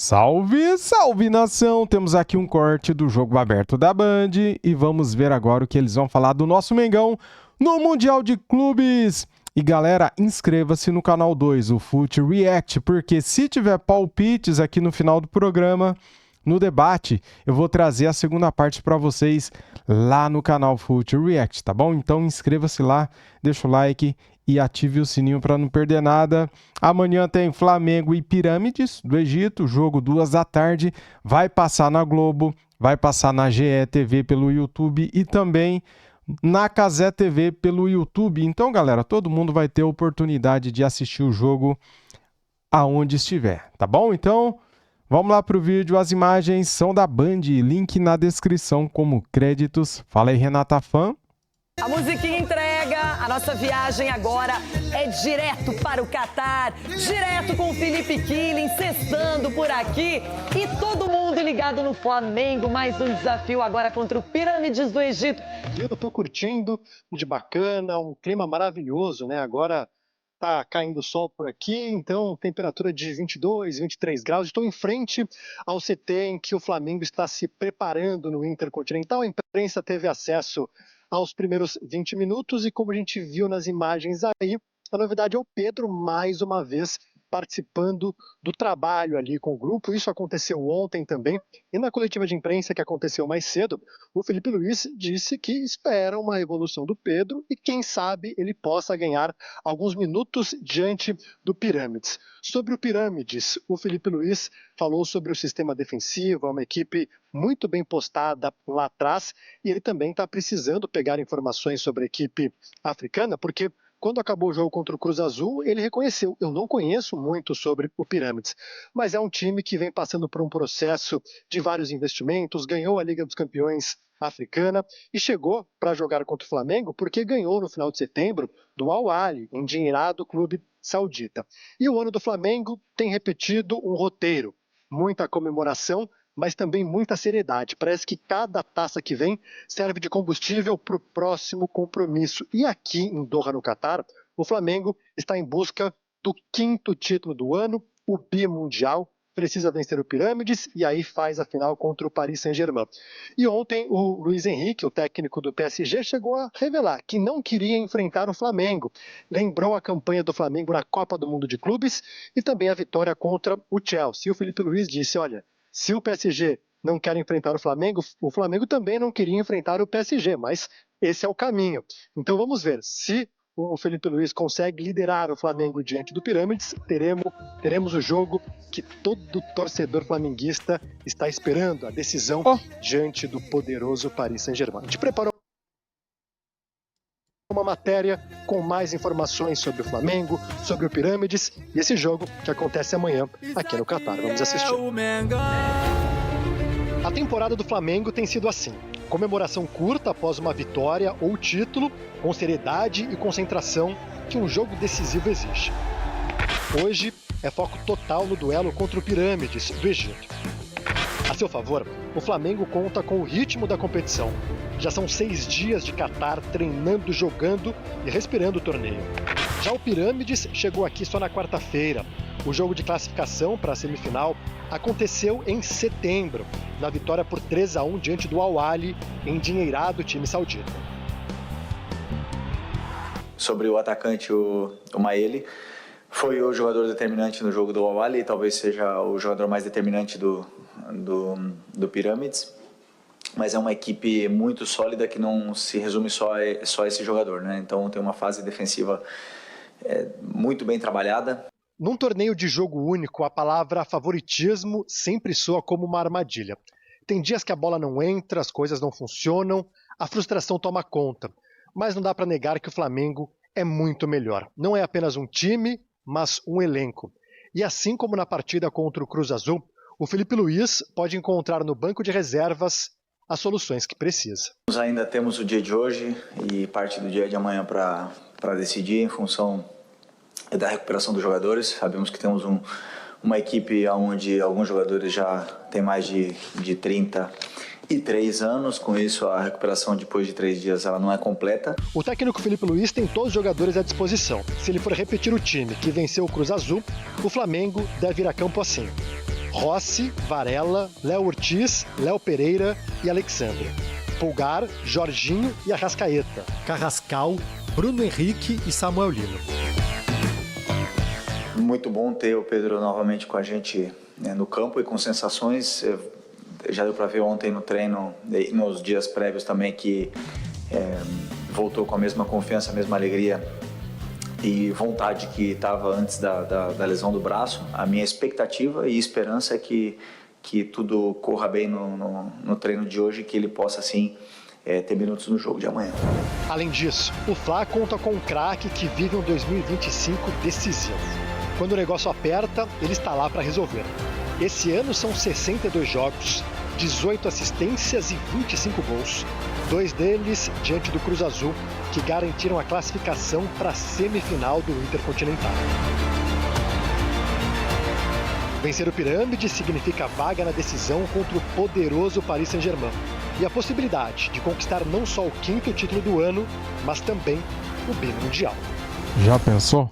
Salve, salve nação! Temos aqui um corte do jogo aberto da Band e vamos ver agora o que eles vão falar do nosso Mengão no Mundial de Clubes. E galera, inscreva-se no canal 2, o Fut React, porque se tiver palpites aqui no final do programa, no debate, eu vou trazer a segunda parte para vocês lá no canal Fut React, tá bom? Então inscreva-se lá, deixa o like e ative o sininho para não perder nada. Amanhã tem Flamengo e Pirâmides do Egito, jogo 2 da tarde, vai passar na Globo, vai passar na GE TV pelo YouTube e também na Cazé TV pelo YouTube. Então, galera, todo mundo vai ter a oportunidade de assistir o jogo aonde estiver, tá bom? Então, vamos lá para o vídeo. As imagens são da Band, link na descrição como créditos. Fala aí, Renata Fã. A musiquinha entrega, a nossa viagem agora é direto para o Catar, direto com o Felipe Killing, sextando por aqui e todo mundo ligado no Flamengo, mais um desafio agora contra o Pirâmides do Egito. Eu tô curtindo, de bacana, um clima maravilhoso, né? Agora tá caindo sol por aqui, então temperatura de 22, 23 graus. Estou em frente ao CT em que o Flamengo está se preparando no Intercontinental. A imprensa teve acesso aos primeiros 20 minutos e como a gente viu nas imagens aí, a novidade é o Pedro mais uma vez participando do trabalho ali com o grupo. Isso aconteceu ontem também. E na coletiva de imprensa que aconteceu mais cedo, o Felipe Luiz disse que espera uma evolução do Pedro e quem sabe ele possa ganhar alguns minutos diante do Pirâmides. Sobre o Pirâmides, o Felipe Luiz falou sobre o sistema defensivo, é uma equipe muito bem postada lá atrás e ele também está precisando pegar informações sobre a equipe africana, porque quando acabou o jogo contra o Cruz Azul, ele reconheceu: eu não conheço muito sobre o Pirâmides, mas é um time que vem passando por um processo de vários investimentos, ganhou a Liga dos Campeões africana e chegou para jogar contra o Flamengo porque ganhou no final de setembro do Al Ahly, endinheirado clube saudita. E o ano do Flamengo tem repetido um roteiro, muita comemoração, mas também muita seriedade. Parece que cada taça que vem serve de combustível para o próximo compromisso. E aqui em Doha, no Catar, o Flamengo está em busca do 5º título do ano, o bimundial, precisa vencer o Pirâmides e aí faz a final contra o Paris Saint-Germain. E ontem o Luiz Henrique, o técnico do PSG, chegou a revelar que não queria enfrentar o Flamengo. Lembrou a campanha do Flamengo na Copa do Mundo de Clubes e também a vitória contra o Chelsea. E o Felipe Luiz disse: olha, se o PSG não quer enfrentar o Flamengo também não queria enfrentar o PSG, mas esse é o caminho. Então vamos ver se o Felipe Luiz consegue liderar o Flamengo diante do Pirâmides. Teremos o jogo que todo torcedor flamenguista está esperando, a decisão diante do poderoso Paris Saint-Germain. A gente preparou uma matéria com mais informações sobre o Flamengo, sobre o Pirâmides e esse jogo que acontece amanhã aqui no Catar. Vamos assistir. A temporada do Flamengo tem sido assim: comemoração curta após uma vitória ou título, com seriedade e concentração que um jogo decisivo exige. Hoje é foco total no duelo contra o Pirâmides do Egito. A seu favor, o Flamengo conta com o ritmo da competição. Já são 6 dias de Catar treinando, jogando e respirando o torneio. Já o Pirâmides chegou aqui só na quarta-feira. O jogo de classificação para a semifinal aconteceu em setembro, na vitória por 3-1 diante do Al Ahly, endinheirado time saudita. Sobre o atacante, o Maeli, foi o jogador determinante no jogo do Al Ahly, talvez seja o jogador mais determinante do Pirâmides, mas é uma equipe muito sólida que não se resume só a esse jogador, né? Então tem uma fase defensiva muito bem trabalhada. Num torneio de jogo único, a palavra favoritismo sempre soa como uma armadilha. Tem dias que a bola não entra, as coisas não funcionam, a frustração toma conta. Mas não dá para negar que o Flamengo é muito melhor. Não é apenas um time, mas um elenco. E assim como na partida contra o Cruz Azul, o Felipe Luiz pode encontrar no banco de reservas as soluções que precisa. Nós ainda temos o dia de hoje e parte do dia de amanhã para decidir em função da recuperação dos jogadores. Sabemos que temos uma equipe onde alguns jogadores já têm mais de 33 anos, com isso a recuperação depois de 3 dias ela não é completa. O técnico Felipe Luiz tem todos os jogadores à disposição. Se ele for repetir o time que venceu o Cruz Azul, o Flamengo deve ir a campo assim: Rossi, Varela, Léo Ortiz, Léo Pereira e Alexandre. Pulgar, Jorginho e Arrascaeta. Carrascal, Bruno Henrique e Samuel Lino. Muito bom ter o Pedro novamente com a gente, né, no campo e com sensações. Já deu para ver ontem no treino, nos dias prévios também, que voltou com a mesma confiança, a mesma alegria e vontade que estava antes da lesão do braço. A minha expectativa e esperança é que tudo corra bem no treino de hoje, que ele possa, sim, ter minutos no jogo de amanhã. Além disso, o Fla conta com um craque que vive um 2025 decisivo. Quando o negócio aperta, ele está lá para resolver. Esse ano são 62 jogos, 18 assistências e 25 gols. 2 deles diante do Cruz Azul, que garantiram a classificação para a semifinal do Intercontinental. Vencer o Pirâmide significa vaga na decisão contra o poderoso Paris Saint-Germain e a possibilidade de conquistar não só o 5º título do ano, mas também o bimundial. Já pensou?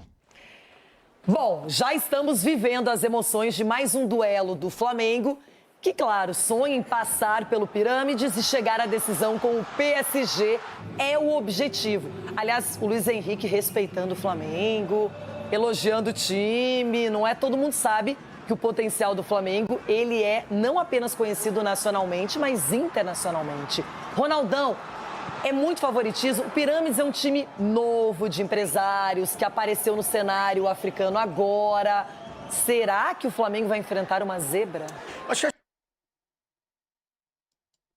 Bom, já estamos vivendo as emoções de mais um duelo do Flamengo, que, claro, sonha em passar pelo Pirâmides e chegar à decisão com o PSG é o objetivo. Aliás, o Luiz Henrique respeitando o Flamengo, elogiando o time, não é? Todo mundo sabe que o potencial do Flamengo, ele é não apenas conhecido nacionalmente, mas internacionalmente. Ronaldão, é muito favoritismo. O Pirâmides é um time novo de empresários que apareceu no cenário africano agora. Será que o Flamengo vai enfrentar uma zebra? Acho que a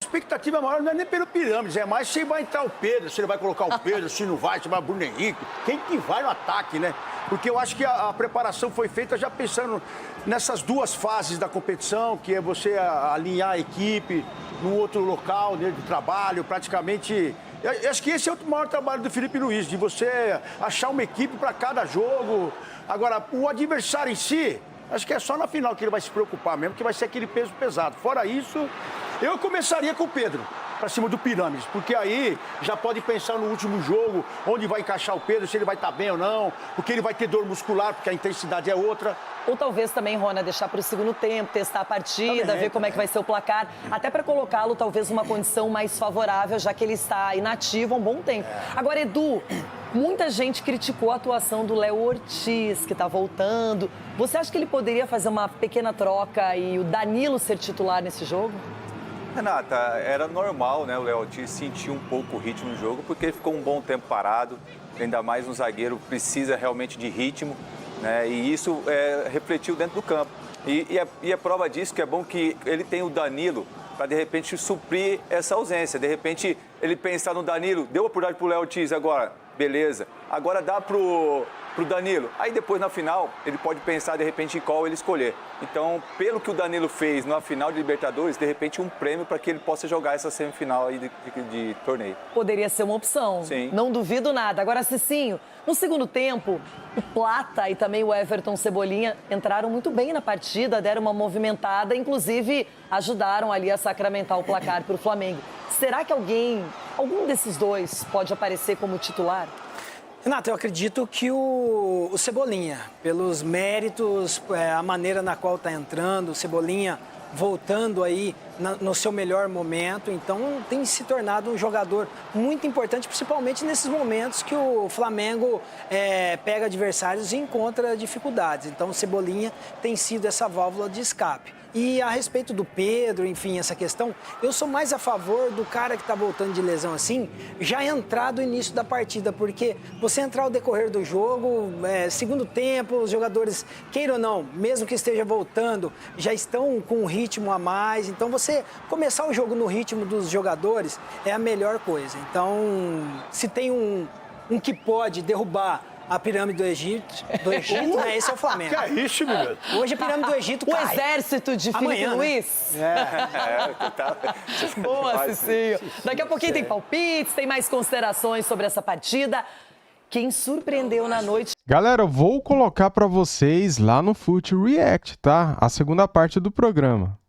expectativa maior não é nem pelo Pirâmides, é mais se vai entrar o Pedro, se ele vai colocar o Pedro, se não vai, se vai o Bruno Henrique. Quem que vai no ataque, né? Porque eu acho que a preparação foi feita já pensando nessas duas fases da competição, que é você alinhar a equipe num outro local, né, de trabalho, praticamente. Eu acho que esse é o maior trabalho do Felipe Luiz, de você achar uma equipe para cada jogo. Agora, o adversário em si, acho que é só na final que ele vai se preocupar mesmo, que vai ser aquele peso pesado. Fora isso, eu começaria com o Pedro, para cima do Pirâmides, porque aí já pode pensar no último jogo, onde vai encaixar o Pedro, se ele vai estar bem ou não, porque ele vai ter dor muscular, porque a intensidade é outra. Ou talvez também, Rona, deixar para o segundo tempo, testar a partida, também, ver como é que vai ser o placar, até para colocá-lo talvez numa condição mais favorável, já que ele está inativo há um bom tempo. Agora, Edu, muita gente criticou a atuação do Léo Ortiz, que está voltando. Você acha que ele poderia fazer uma pequena troca e o Danilo ser titular nesse jogo? Renata, era normal, né, o Léo Ortiz sentir um pouco o ritmo no jogo, porque ele ficou um bom tempo parado, ainda mais um zagueiro precisa realmente de ritmo, né, e isso refletiu dentro do campo. E a prova disso que é bom que ele tem o Danilo para, de repente, suprir essa ausência. De repente, ele pensar no Danilo, deu a oportunidade para o Léo Ortiz agora, beleza. Agora dá pro Danilo. Aí depois, na final, ele pode pensar, de repente, em qual ele escolher. Então, pelo que o Danilo fez na final de Libertadores, de repente, um prêmio para que ele possa jogar essa semifinal aí de torneio. Poderia ser uma opção. Sim. Não duvido nada. Agora, Cicinho, no segundo tempo, o Plata e também o Everton Cebolinha entraram muito bem na partida, deram uma movimentada, inclusive ajudaram ali a sacramentar o placar para o Flamengo. Será que algum desses dois pode aparecer como titular? Renato, eu acredito que o Cebolinha, pelos méritos, a maneira na qual está entrando, o Cebolinha voltando aí no seu melhor momento, então tem se tornado um jogador muito importante, principalmente nesses momentos que o Flamengo pega adversários e encontra dificuldades. Então o Cebolinha tem sido essa válvula de escape. E a respeito do Pedro, enfim, essa questão, eu sou mais a favor do cara que está voltando de lesão assim, já entrar do início da partida, porque você entrar ao decorrer do jogo, segundo tempo, os jogadores, queira ou não, mesmo que esteja voltando, já estão com um ritmo a mais, então você começar o jogo no ritmo dos jogadores é a melhor coisa. Então, se tem um que pode derrubar a pirâmide do Egito, né? Esse é o Flamengo. Que é isso, meu? Hoje a pirâmide do Egito cai. O exército de Felipe Amanhã, Luiz? Tá. Boa, Cicinho. Daqui a pouquinho tem palpites, tem mais considerações sobre essa partida. Quem surpreendeu na noite... Galera, eu vou colocar para vocês lá no Fute React, tá? A segunda parte do programa.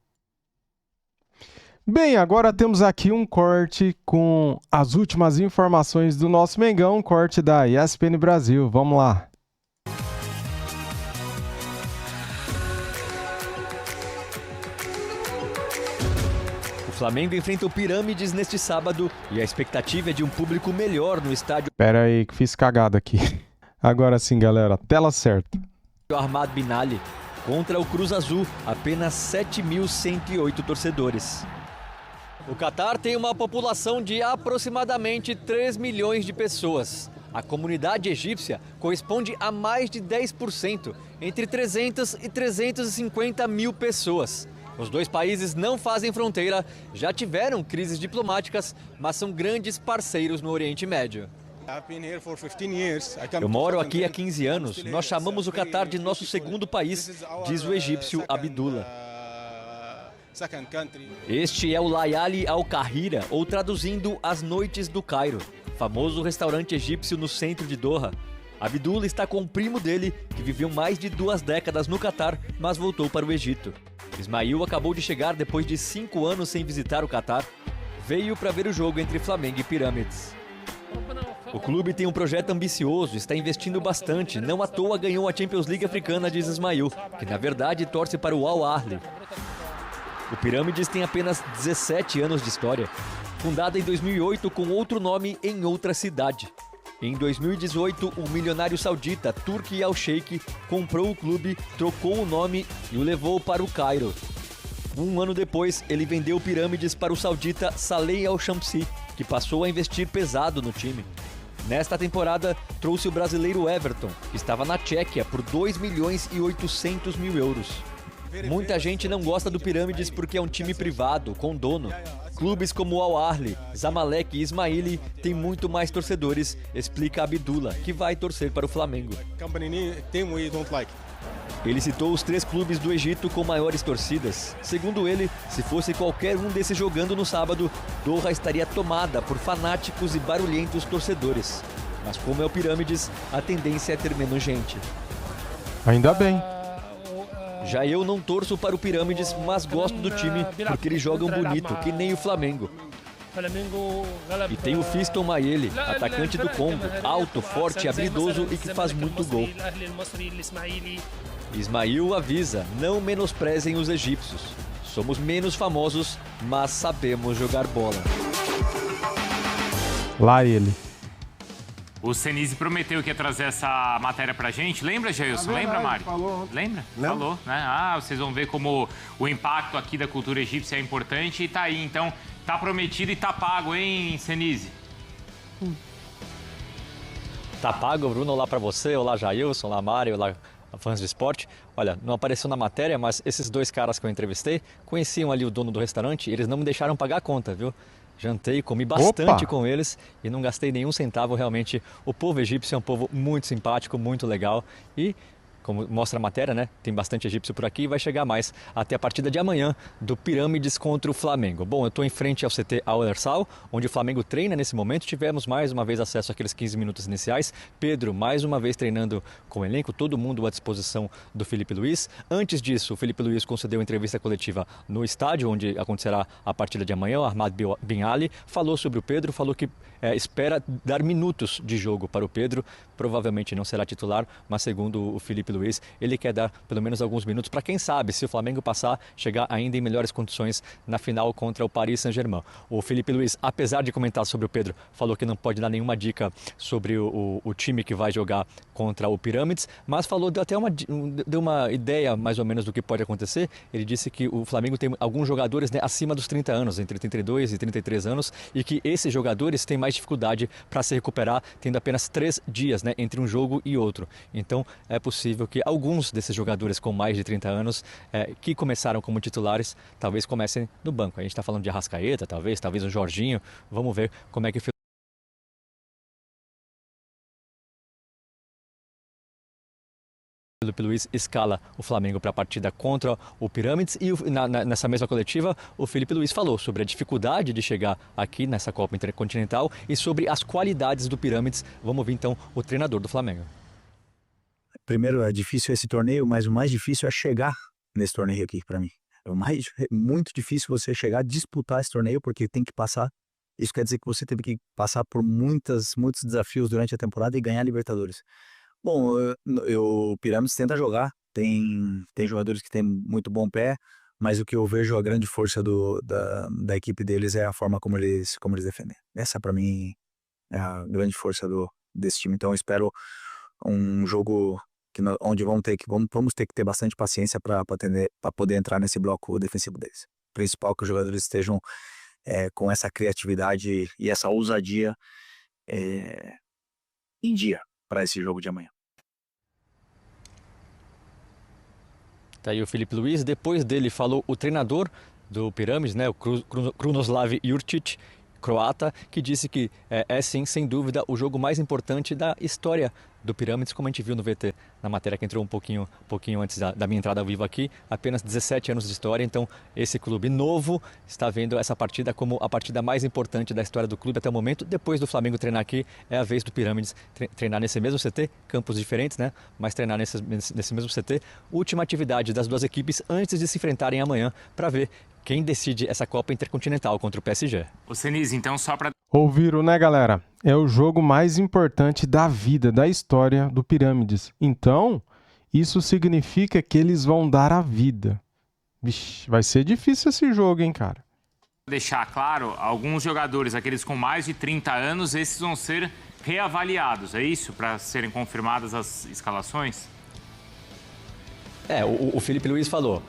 Bem, agora temos aqui um corte com as últimas informações do nosso Mengão, corte da ESPN Brasil. Vamos lá. Flamengo enfrenta o Pirâmides neste sábado e a expectativa é de um público melhor no estádio Pera aí que fiz cagada aqui. Agora sim, galera, tela certa. Ahmad Bin Ali contra o Cruz Azul, apenas 7.108 torcedores. O Catar tem uma população de aproximadamente 3 milhões de pessoas. A comunidade egípcia corresponde a mais de 10%, entre 300 e 350 mil pessoas. Os dois países não fazem fronteira, já tiveram crises diplomáticas, mas são grandes parceiros no Oriente Médio. Eu moro aqui há 15 anos. Nós chamamos o Catar de nosso segundo país, diz o egípcio Abdullah. Este é o Layali Al-Kahira, ou traduzindo, As Noites do Cairo, famoso restaurante egípcio no centro de Doha. Abdullah está com o primo dele, que viveu mais de 2 décadas no Catar, mas voltou para o Egito. Ismail acabou de chegar depois de 5 anos sem visitar o Catar. Veio para ver o jogo entre Flamengo e Pirâmides. O clube tem um projeto ambicioso, está investindo bastante. Não à toa ganhou a Champions League africana, diz Ismail, que na verdade torce para o Al Ahly. O Pirâmides tem apenas 17 anos de história. Fundada em 2008 com outro nome em outra cidade. Em 2018, o milionário saudita Turki Al-Sheikh comprou o clube, trocou o nome e o levou para o Cairo. Um ano depois, ele vendeu o Pirâmides para o saudita Saleh Al-Shamsi, que passou a investir pesado no time. Nesta temporada, trouxe o brasileiro Everton, que estava na Tchequia por 2 milhões e 800 mil euros. Muita gente não gosta do Pirâmides porque é um time privado, com dono. Clubes como o Al Ahly, Zamalek e Ismaili têm muito mais torcedores, explica Abdullah, que vai torcer para o Flamengo. Ele citou os 3 clubes do Egito com maiores torcidas. Segundo ele, se fosse qualquer um desses jogando no sábado, Doha estaria tomada por fanáticos e barulhentos torcedores. Mas como é o Pirâmides, a tendência é ter menos gente. Ainda bem. Já eu não torço para o Pirâmides, mas gosto do time porque eles jogam bonito, que nem o Flamengo. E tem o Fiston Mayele, atacante do Congo, alto, forte, habilidoso e que faz muito gol. Ismail avisa, não menosprezem os egípcios. Somos menos famosos, mas sabemos jogar bola. Lá ele. O Senise prometeu que ia trazer essa matéria pra gente. Lembra, Jailson? Lembra, Mário? Falou. Lembra? Falou, né? Ah, vocês vão ver como o impacto aqui da cultura egípcia é importante. E tá aí, então, tá prometido e tá pago, hein, Senise? Tá pago, Bruno? Olá pra você, olá Jailson, olá Mário, olá fãs de esporte. Olha, não apareceu na matéria, mas esses 2 caras que eu entrevistei conheciam ali o dono do restaurante e eles não me deixaram pagar a conta, viu? Jantei, comi bastante com eles e não gastei nenhum centavo. Realmente, o povo egípcio é um povo muito simpático, muito legal e, como mostra a matéria, né, tem bastante egípcio por aqui e vai chegar mais até a partida de amanhã do Pirâmides contra o Flamengo. Bom, eu estou em frente ao CT Al-Ersal, onde o Flamengo treina nesse momento. Tivemos mais uma vez acesso àqueles 15 minutos iniciais. Pedro, mais uma vez treinando com o elenco, todo mundo à disposição do Felipe Luiz. Antes disso, o Felipe Luiz concedeu entrevista coletiva no estádio, onde acontecerá a partida de amanhã. O Ahmad Bin Ali falou sobre o Pedro, falou que espera dar minutos de jogo para o Pedro. Provavelmente não será titular, mas segundo o Felipe Luiz, ele quer dar pelo menos alguns minutos para quem sabe, se o Flamengo passar, chegar ainda em melhores condições na final contra o Paris Saint-Germain. O Felipe Luiz, apesar de comentar sobre o Pedro, falou que não pode dar nenhuma dica sobre o time que vai jogar contra o Pirâmides, mas falou, deu uma ideia mais ou menos do que pode acontecer. Ele disse que o Flamengo tem alguns jogadores, né, acima dos 30 anos, entre 32 e 33 anos, e que esses jogadores têm mais dificuldade para se recuperar, tendo apenas 3 dias, né, entre um jogo e outro. Então é possível que alguns desses jogadores com mais de 30 anos que começaram como titulares, talvez comecem no banco. A gente está falando de Arrascaeta, talvez um Jorginho. Vamos ver como é que o Felipe Luiz escala o Flamengo para a partida contra o Pirâmides e nessa mesma coletiva o Felipe Luiz falou sobre a dificuldade de chegar aqui nessa Copa Intercontinental e sobre as qualidades do Pirâmides. Vamos ouvir então o treinador do Flamengo. Primeiro, é difícil esse torneio, mas o mais difícil é chegar nesse torneio aqui para mim. É muito difícil você chegar a disputar esse torneio porque tem que passar. Isso quer dizer que você teve que passar por muitos desafios durante a temporada e ganhar a Libertadores. Bom, o Pirâmides tenta jogar, tem jogadores que têm muito bom pé, mas o que eu vejo a grande força da equipe deles é a forma como eles defendem. Essa, para mim, é a grande força desse time. Então, eu espero um jogo onde vamos ter que ter bastante paciência para poder entrar nesse bloco defensivo deles. O principal é que os jogadores estejam com essa criatividade e essa ousadia em dia para esse jogo de amanhã. Tá aí o Filipe Luís. Depois dele falou o treinador do Pirâmides, né, o Krunoslav Jurčić, croata, que disse que sim, sem dúvida, o jogo mais importante da história do Pirâmides, como a gente viu no VT, na matéria que entrou um pouquinho antes da minha entrada ao vivo aqui. Apenas 17 anos de história, então esse clube novo está vendo essa partida como a partida mais importante da história do clube até o momento. Depois do Flamengo treinar aqui, é a vez do Pirâmides treinar nesse mesmo CT, campos diferentes, né? Mas treinar nesse mesmo CT. Última atividade das duas equipes antes de se enfrentarem amanhã para ver quem decide essa Copa Intercontinental contra o PSG. O Senise, então, só para... Ouviram, né, galera? É o jogo mais importante da vida, da história do Pirâmides. Então, isso significa que eles vão dar a vida. Vixe, vai ser difícil esse jogo, hein, cara? deixar claro, alguns jogadores, aqueles com mais de 30 anos, esses vão ser reavaliados, é isso? Para serem confirmadas as escalações? O Filipe Luís falou.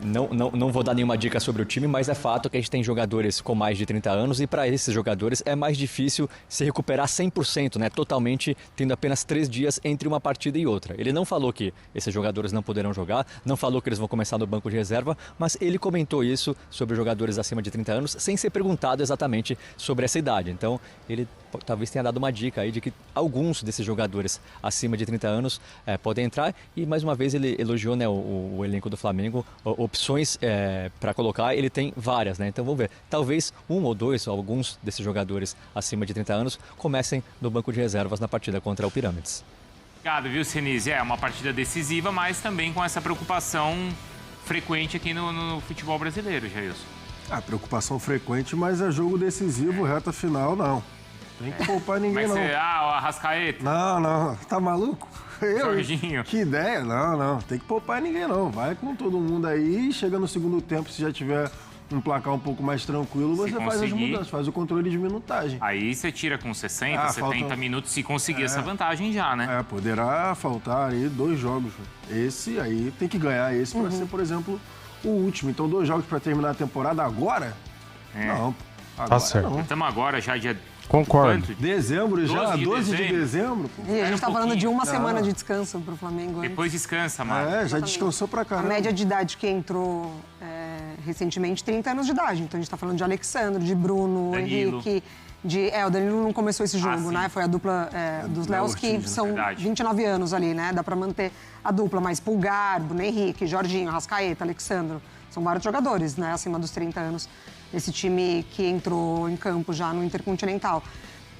Não vou dar nenhuma dica sobre o time, mas é fato que a gente tem jogadores com mais de 30 anos e para esses jogadores é mais difícil se recuperar 100%, né? Totalmente, tendo apenas 3 dias entre uma partida e outra. Ele não falou que esses jogadores não poderão jogar, não falou que eles vão começar no banco de reserva, mas ele comentou isso sobre os jogadores acima de 30 anos sem ser perguntado exatamente sobre essa idade. Então, ele talvez tenha dado uma dica aí de que alguns desses jogadores acima de 30 anos podem entrar e, mais uma vez, ele elogiou, né, o elenco do Flamengo. Opções para colocar, ele tem várias, né? Então vamos ver. Talvez um ou dois, alguns desses jogadores acima de 30 anos comecem no banco de reservas na partida contra o Pirâmides. Obrigado, viu, Senise? É uma partida decisiva, mas também com essa preocupação frequente aqui no futebol brasileiro, Jailson. Preocupação frequente, mas é jogo decisivo, reta final, não. Tem que poupar ninguém, não. O Arrascaeta? Não. Tá maluco? Jorginho. Que ideia? Não. Tem que poupar ninguém, não. Vai com todo mundo aí. Chega no segundo tempo, se já tiver um placar um pouco mais tranquilo, você faz as mudanças, faz o controle de minutagem. Aí você tira com 60, 70 minutos se conseguir essa vantagem já, né? Poderá faltar aí 2 jogos. Esse aí tem que ganhar esse para ser, por exemplo, o último. Então, 2 jogos para terminar a temporada agora? Não. Agora tá certo. Não. Estamos agora já dia... Concordo. Dezembro já? 12 de dezembro? E a gente tá falando de uma semana de descanso pro Flamengo. Depois descansa, Mário. Já descansou pra caramba. A média de idade que entrou recentemente, 30 anos de idade. Então a gente tá falando de Alexandre, de Bruno, Danilo. Henrique. O Danilo não começou esse jogo, né? Foi a dupla dos Léos, que são 29 anos ali, né? Dá pra manter a dupla. Mas Pulgar, Bruno Henrique, Jorginho, Arrascaeta, Alexandre. São vários jogadores, né? Acima dos 30 anos. Esse time que entrou em campo já no Intercontinental.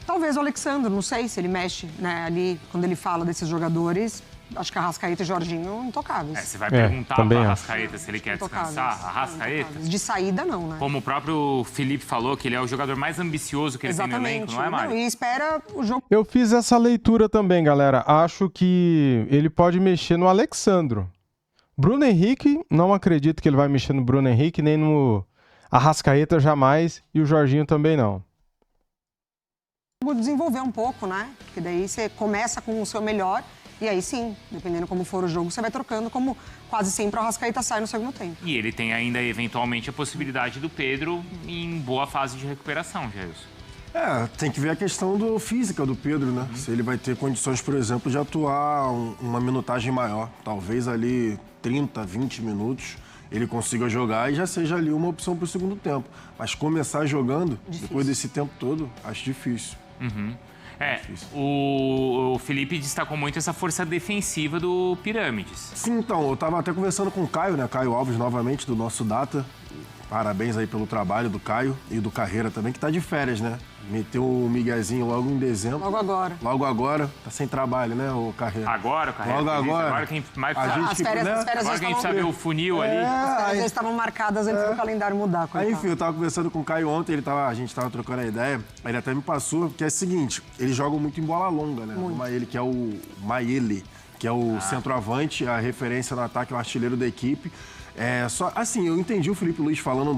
Talvez o Alexandre, não sei se ele mexe, né, ali, quando ele fala desses jogadores. Acho que Arrascaeta e Jorginho intocáveis. Você vai perguntar para o Arrascaeta se ele quer descansar? Arrascaeta? De saída, não, né? Como o próprio Felipe falou, que ele é o jogador mais ambicioso que ele tem no elenco, não é, Mário? E espera o jogo... Eu fiz essa leitura também, galera. Acho que ele pode mexer no Alexandre. Bruno Henrique, não acredito que ele vai mexer no Bruno Henrique, nem no Arrascaeta jamais, e o Jorginho também não. Desenvolver um pouco, né? Porque daí você começa com o seu melhor e aí sim, dependendo como for o jogo, você vai trocando, como quase sempre o Arrascaeta sai no segundo tempo. E ele tem ainda, eventualmente, a possibilidade do Pedro em boa fase de recuperação, Jailson. Tem que ver a questão física do Pedro, né? Se ele vai ter condições, por exemplo, de atuar uma minutagem maior. Talvez ali 30, 20 minutos ele consiga jogar e já seja ali uma opção para o segundo tempo. Mas começar jogando, depois desse tempo todo, acho difícil. O Felipe destacou muito essa força defensiva do Pirâmides. Sim, então, eu estava até conversando com o Caio, né? Caio Alves, novamente, do nosso Data. Parabéns aí pelo trabalho do Caio e do Carreira também, que tá de férias, né? Meteu o miguezinho logo em dezembro. Logo agora. Tá sem trabalho, né, o Carreira? Agora, o Carreira. Logo agora. Agora quem mais As férias agora quem precisa ver o funil ali. As férias estavam marcadas antes do calendário mudar. Aí, enfim, eu tava conversando com o Caio ontem, a gente tava trocando a ideia, ele até me passou, que é o seguinte, eles jogam muito em bola longa, né? O Maele, que é o Maele, que é o centroavante, a referência no ataque, o artilheiro da equipe. Só assim, eu entendi o Felipe Luiz falando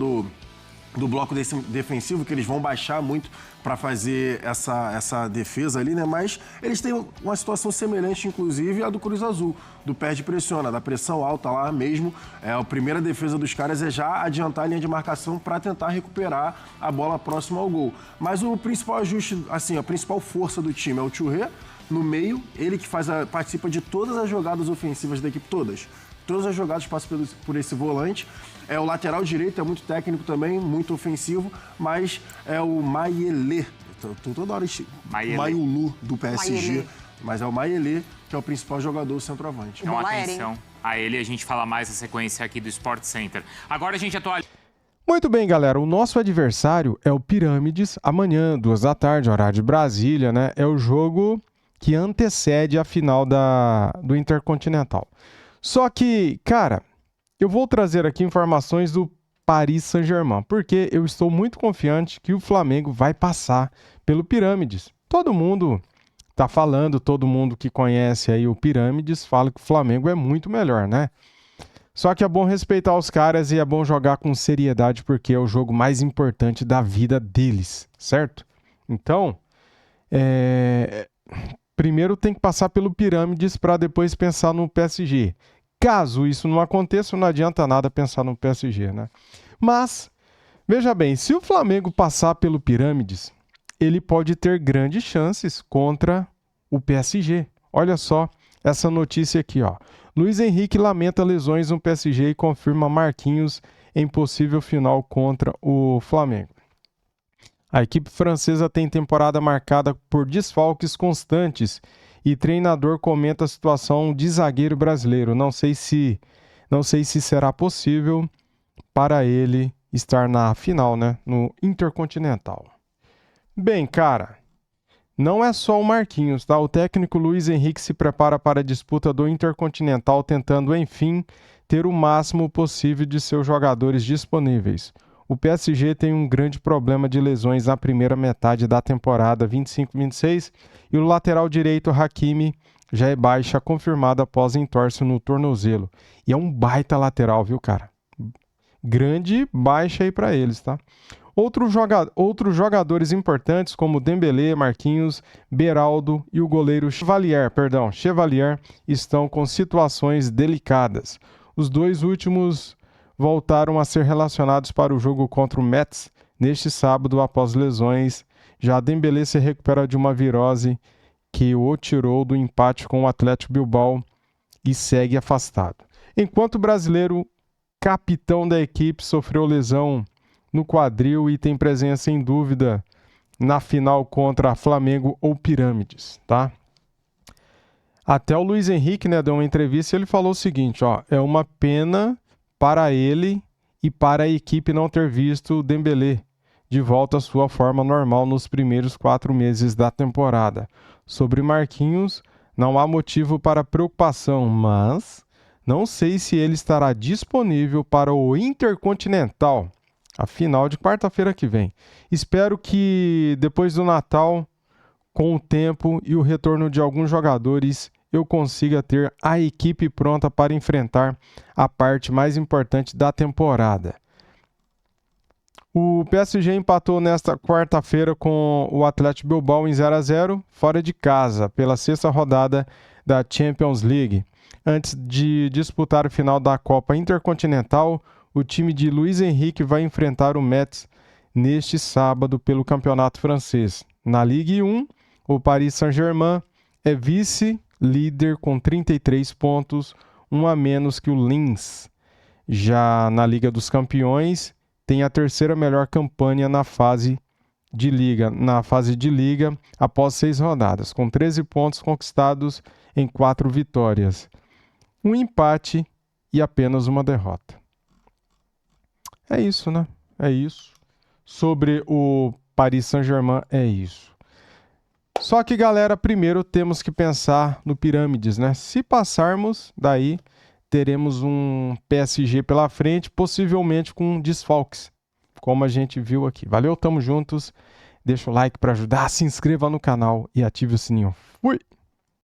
do bloco defensivo, que eles vão baixar muito para fazer essa defesa ali, né? Mas eles têm uma situação semelhante, inclusive, à do Cruz Azul, do perde-pressiona, da pressão alta lá mesmo. A primeira defesa dos caras é já adiantar a linha de marcação para tentar recuperar a bola próxima ao gol. Mas o principal ajuste, assim, a principal força do time é o Touré, no meio, ele que participa de todas as jogadas ofensivas da equipe, todas. Todas as jogadas passam por esse volante. O lateral direito é muito técnico também, muito ofensivo, mas é o Mayele. Tô toda hora Mayulu do PSG, Mayele. Mas é o Mayele que é o principal jogador centroavante. Então, atenção a ele, a gente fala mais a sequência aqui do Sport Center. Agora a gente atualiza. Muito bem, galera. O nosso adversário é o Pirâmides. Amanhã, 14h, horário de Brasília, né? É o jogo que antecede a final do Intercontinental. Só que, cara, eu vou trazer aqui informações do Paris Saint-Germain, porque eu estou muito confiante que o Flamengo vai passar pelo Pirâmides. Todo mundo tá falando, todo mundo que conhece aí o Pirâmides fala que o Flamengo é muito melhor, né? Só que é bom respeitar os caras e é bom jogar com seriedade, porque é o jogo mais importante da vida deles, certo? Então, primeiro tem que passar pelo Pirâmides para depois pensar no PSG. Caso isso não aconteça, não adianta nada pensar no PSG, né? Mas, veja bem, se o Flamengo passar pelo Pirâmides, ele pode ter grandes chances contra o PSG. Olha só essa notícia aqui, ó. Luiz Henrique lamenta lesões no PSG e confirma Marquinhos em possível final contra o Flamengo. A equipe francesa tem temporada marcada por desfalques constantes e treinador comenta a situação de zagueiro brasileiro. Não sei se será possível para ele estar na final, né, no Intercontinental. Bem, cara, não é só o Marquinhos, tá? O técnico Luiz Henrique se prepara para a disputa do Intercontinental, tentando, enfim, ter o máximo possível de seus jogadores disponíveis. O PSG tem um grande problema de lesões na primeira metade da temporada 25-26 e o lateral direito Hakimi já é baixa confirmada após entorse no tornozelo. E é um baita lateral, viu, cara? Grande baixa aí para eles, tá? Outros jogadores importantes como Dembélé, Marquinhos, Beraldo e o goleiro Chevalier estão com situações delicadas. Os dois últimos voltaram a ser relacionados para o jogo contra o Metz neste sábado após lesões. Já Dembélé se recupera de uma virose que o tirou do empate com o Atlético Bilbao e segue afastado. Enquanto o brasileiro capitão da equipe sofreu lesão no quadril e tem presença em dúvida na final contra Flamengo ou Pirâmides, tá? Até o Luiz Henrique, né, deu uma entrevista e ele falou o seguinte, ó, é uma pena para ele e para a equipe não ter visto o Dembélé de volta à sua forma normal nos primeiros 4 meses da temporada. Sobre Marquinhos, não há motivo para preocupação, mas não sei se ele estará disponível para o Intercontinental, a final de quarta-feira que vem. Espero que depois do Natal, com o tempo e o retorno de alguns jogadores, eu consiga ter a equipe pronta para enfrentar a parte mais importante da temporada. O PSG empatou nesta quarta-feira com o Atlético Bilbao em 0-0, fora de casa, pela 6ª rodada da Champions League. Antes de disputar o final da Copa Intercontinental, o time de Luiz Henrique vai enfrentar o Metz neste sábado pelo Campeonato Francês. Na Ligue 1, o Paris Saint-Germain é vice-líder com 33 pontos, um a menos que o Lens. Já na Liga dos Campeões, tem a terceira melhor campanha na fase de liga, após 6 rodadas, com 13 pontos conquistados em 4 vitórias, um empate e apenas uma derrota. É isso, né? É isso. Sobre o Paris Saint-Germain, é isso. Só que, galera, primeiro temos que pensar no Pirâmides, né? Se passarmos, daí teremos um PSG pela frente, possivelmente com desfalques, como a gente viu aqui. Valeu, tamo juntos. Deixa o like para ajudar, se inscreva no canal e ative o sininho. Fui!